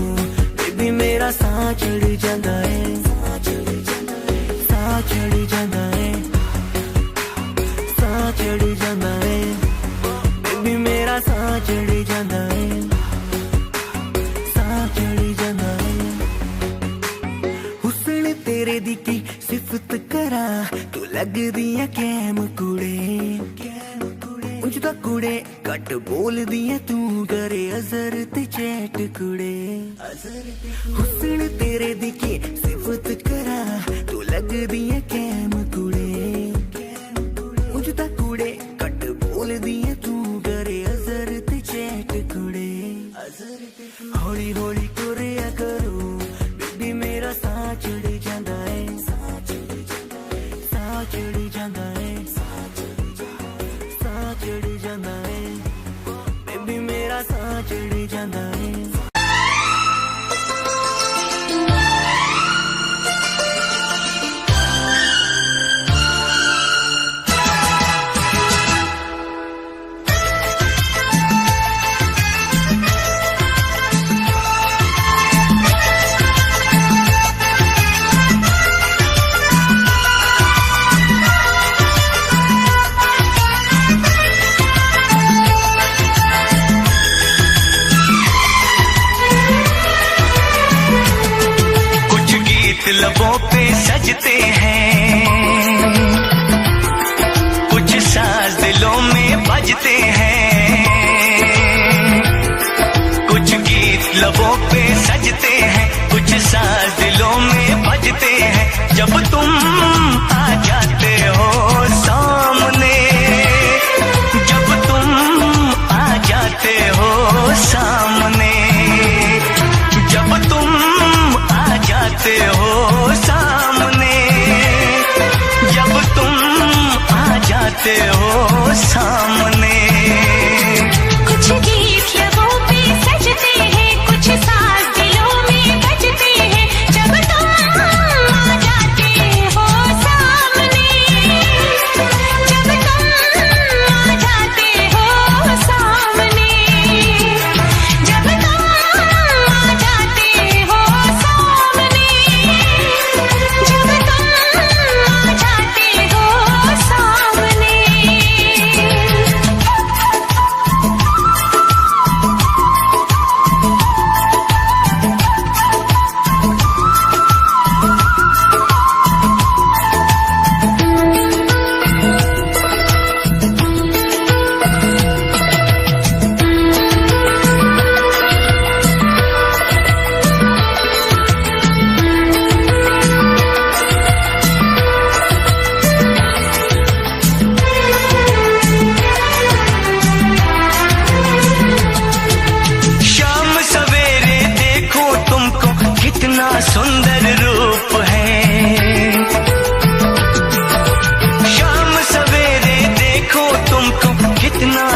बेबी मेरा साह चढ़ जांदा है। साह चढ़ जांदा है, साह चढ़ जांदा है बेबी मेरा साह चढ़ जांदा है। साह चढ़ जांदा है। हुस्न तेरे दी की सिफत करा, तू लगदी है कैम कुड़े। ਉਂਝ ਤਾਂ ਕੁੜੇ ਘੱਟ ਬੋਲਦੀ ਐ ਤੂੰ, ਕਰੇ ਅਜ਼ਰ ਤੇ ਚੈਟ ਕੁੜੇ। ਹੁਸਨ ਤੇਰੇ ਦੀ ਕੀ ਸਿਫਤ ਕਰਾਂ, ਤੂੰ ਲੱਗਦੀ ਐ ਕੈਮ ਕੁੜੇ। ਉਂਝ ਤਾਂ ਕੁੜੇ ਘੱਟ ਬੋਲਦੀ ਐ ਤੂੰ, ਕਰੇ ਅਜ਼ਰ ਤੇ ਚੈਟ ਕੁੜੇ। ਹੌਲੀ ਹੌਲੀ ਟੁਰਿਆ ਕਰੋ ਬੇਬੀ ਮੇਰਾ ਸਾਹ ਚੜ ਜਾਂਦਾ ਹੈ। ਸਾਹ ਚੜ ਜਾਂਦਾ ਹੈ, चढ़ जांदा है बेबी मेरा साह चढ़ जांदा है। लबों पे सजते हैं, कुछ साज दिलों में बजते हैं। कुछ गीत लबों पे सजते हैं, कुछ साज दिलों में बजते हैं। जब तुम आ जाते हो सामने, जब तुम आ जाते हो सामने, जब तुम आ जाते हो सामने, जब तुम आ जाते हो सामने। कुछ गीत लबों पे सजते हैं, कुछ साज दिलों में बजते हैं। जब तुम आ जाते हो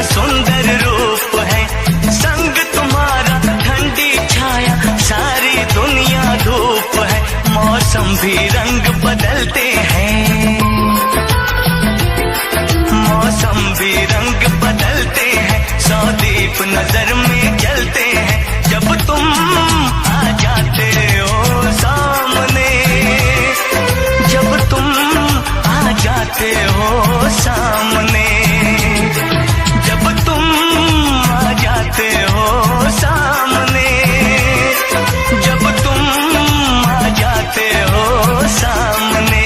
सुंदर रूप है, संग तुम्हारा ठंडी छाया, सारी दुनिया धूप है। मौसम भी रंग बदलते हैं, मौसम भी रंग बदलते हैं, सौ दीप नजर में जलते हैं जब तुम आ जाते हो सामने, जब तुम आ जाते हो सामने, जब तुम आ जाते हो सामने, जब तुम आ जाते हो सामने।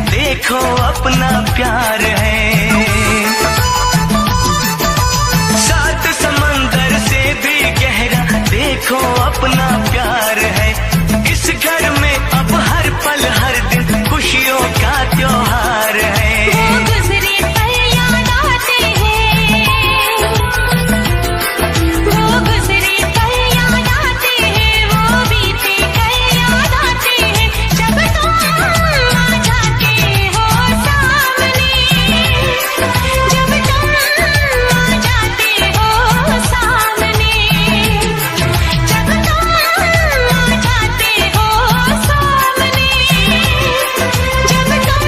देखो अपना प्यार है, सात समंदर से भी गहरा देखो अपना प्यार है। इस घर में अब हर पल हर दिन खुशियों का त्योहार है। वो गुजरे पल याद आते हैं, वो गुजरे पल याद आते हैं, वो बीते कल याद आते हैं जब तुम आ जाते हो सामने, जब तुम आ जाते हो सामने, जब तुम आ जाते हो सामने, जब तुम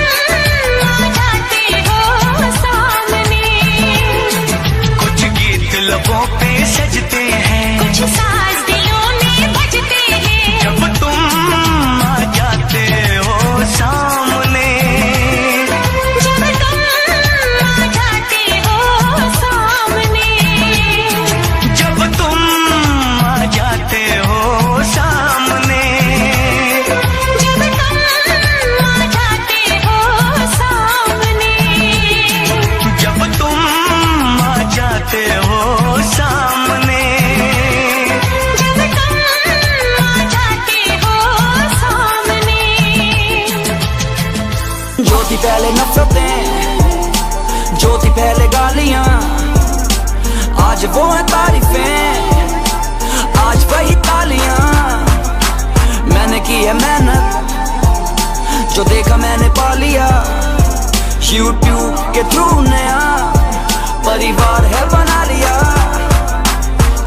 आ जाते हो सामने। कुछ गीत लबों पे सजते हैं, कुछ साज दिलों में बजते हैं जब तुम आ जाते हो सामने, जब तुम आ जाते हो सामने, जब तुम आ जाते हो सामने, जब तुम आ जाते हो सामने, जब तुम आ जाते हो सामने। जब तुम आ जाते हो सामने। जो थी पहले नफरतें, जो थी पहले गालियां, आज वो है तारीफें, आज वही तालियां। मैंने की है मेहनत, जो देखा मैंने पा लिया, YouTube के थ्रू नया परिवार है बना लिया।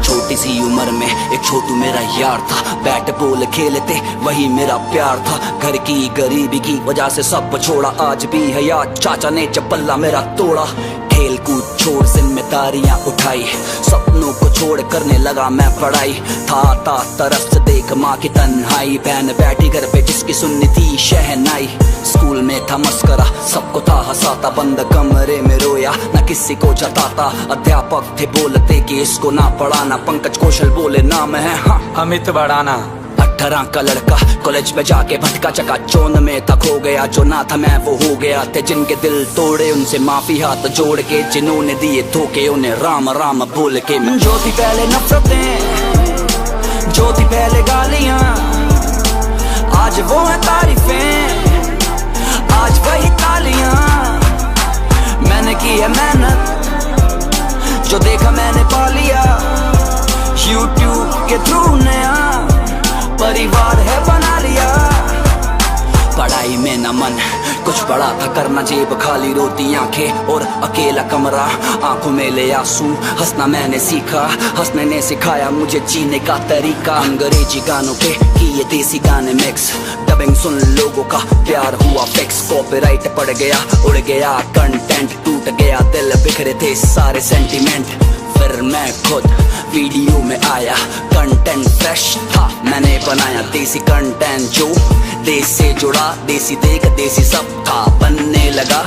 छोटी सी उम्र में एक छोटू मेरा यार था, बैट बॉल खेलते वही मेरा प्यार था। घर की गरीबी की वजह से सब छोड़ा, आज भी है याद चाचा ने चपल्ला मेरा तोड़ा। खेल कूद छोड़ जिम्मेदारियां उठाई, सपनों को छोड़ करने लगा मैं पढ़ाई। था तरफ से देख एक माँ की तन्हाई, बहन बैठी घर पे जिसकी सुननी थी शहनाई। स्कूल में था मस्करा, सबको था हंसाता, बंद कमरे में रोया न किसी को जताता। अध्यापक थे बोलते कि इसको ना पढ़ाना, पंकज कौशल बोले नाम है हाँ अमित बढ़ाना। 18 का लड़का कॉलेज में जाके भटका चकाचौंध में था खो गया, जो ना था मैं वो हो गया। थे जिनके दिल तोड़े उनसे माफी हाथ जोड़ के, जिन्होंने दिए धोखे उन्हें राम राम बोल के। जो थी पहले नफरतें, जो थी पहले गालियां, आज वो है तारीफें, आज वही तालियां। मैंने की है मेहनत, जो देखा मैंने पा लिया, YouTube के थ्रू नया परिवार है बना लिया। पढ़ाई में न मन कुछ बड़ा था करना, जेब खाली रोती आंखें और अकेला कमरा, आंखों में ले आंसू। हंसना मैंने सीखा, हंसने ने सिखाया मुझे जीने का तरीका। अंग्रेजी गानों के किए देसी गाने मिक्स, डबिंग सुन लोगों का प्यार हुआ फिक्स। कॉपीराइट पड़ गया, उड़ गया कंटेंट, टूट गया दिल, बिखरे थे सारे सेंटीमेंट। फिर मैं खुद वीडियो में आया, कंटेंट फ्रेश था मैंने बनाया, देसी कंटेंट जो देश से जुड़ा, देसी देख देसी सब था बनने लगा।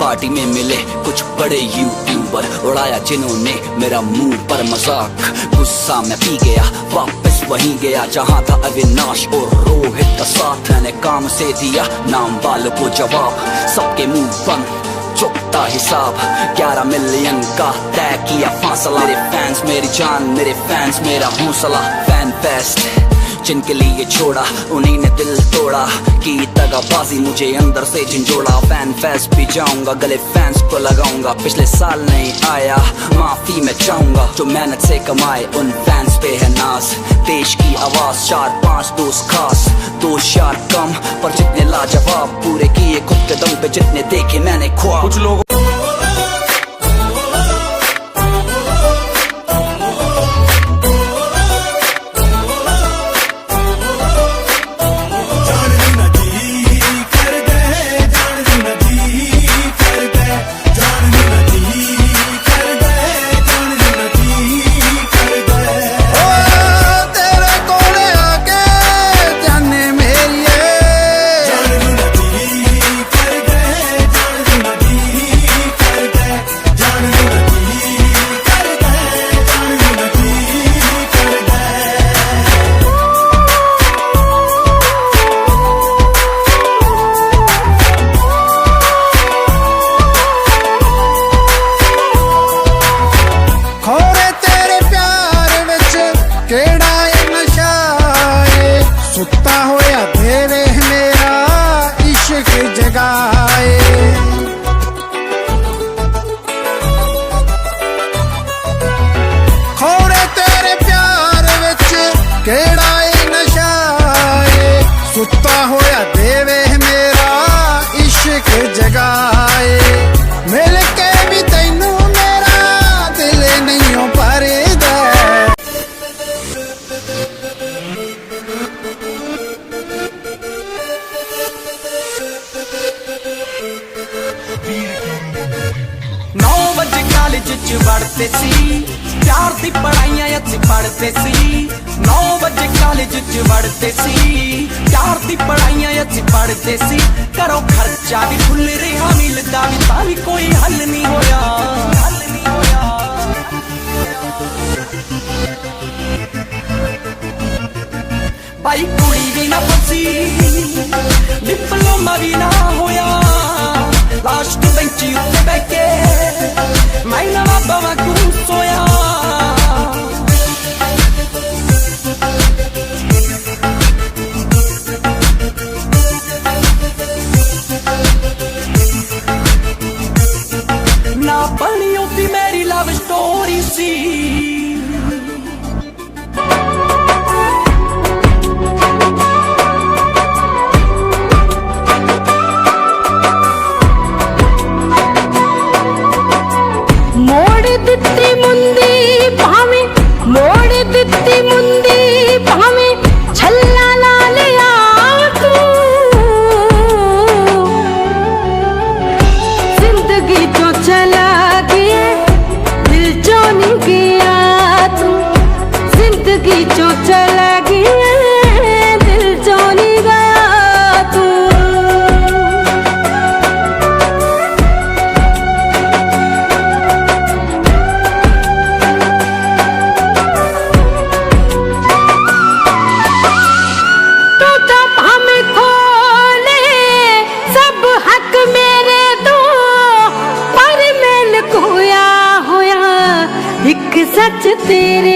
पार्टी में मिले कुछ बड़े यूट्यूबर, उड़ाया जिन्होंने मेरा मुंह पर मजाक। गुस्सा में पी गया, वापस वहीं गया जहां था अविनाश और रोहित का साथ। मैंने काम से दिया नाम वालों को जवाब, सबके मुंह बंद चुकता हिसाब। 11 मिलियन का तय किया फासला, मेरे फैंस मेरी जान, मेरे फैंस मेरा हौसला। फैन फेस्ट जिनके लिए छोड़ा, उन्हीं ने दिल तोड़ा, की दगाबाजी मुझे अंदर से झंझोड़ा। फैन फेस्ट भी जाऊंगा, गले फैंस को लगाऊंगा, पिछले साल नहीं आया माफी मैं चाहूंगा। जो मेहनत से कमाए उन फैंस पे है नाज, देश की आवाज 4-5 दोस्त खास, 2 यार कम पर जितने लाजवाब, पूरे किए खुद के दम पे जितने देखे मैंने ख्वाब। कुछ लोग पढ़ते सी, प्यार दी पढ़ाइयां अच्छी पढ़ते सी। 9 बजे कॉलेज च पढ़ते सी, प्यार दी पढ़ाइयां अच्छी पढ़ते सी। करो खर्चा भी खुल रहा, मिलता भी ता भी कोई हल नहीं होया, हल नहीं होया। भाई कुड़ी भी ना फसी, डिप्लोमा भी ना होया, लास्ट बेंच उत्ते बैठे मैं ना बाबा को सोया। ना बनी होती मेरी लव स्टोरी सी। दित्ती मुंदी भावे, मोड़ दित्ती मुंदी भावे, छल्ला ला लिया तू। जिंदगी तो चला गया, दिल जो नहीं गया तू। जिंदगी जो चला गया, तेरे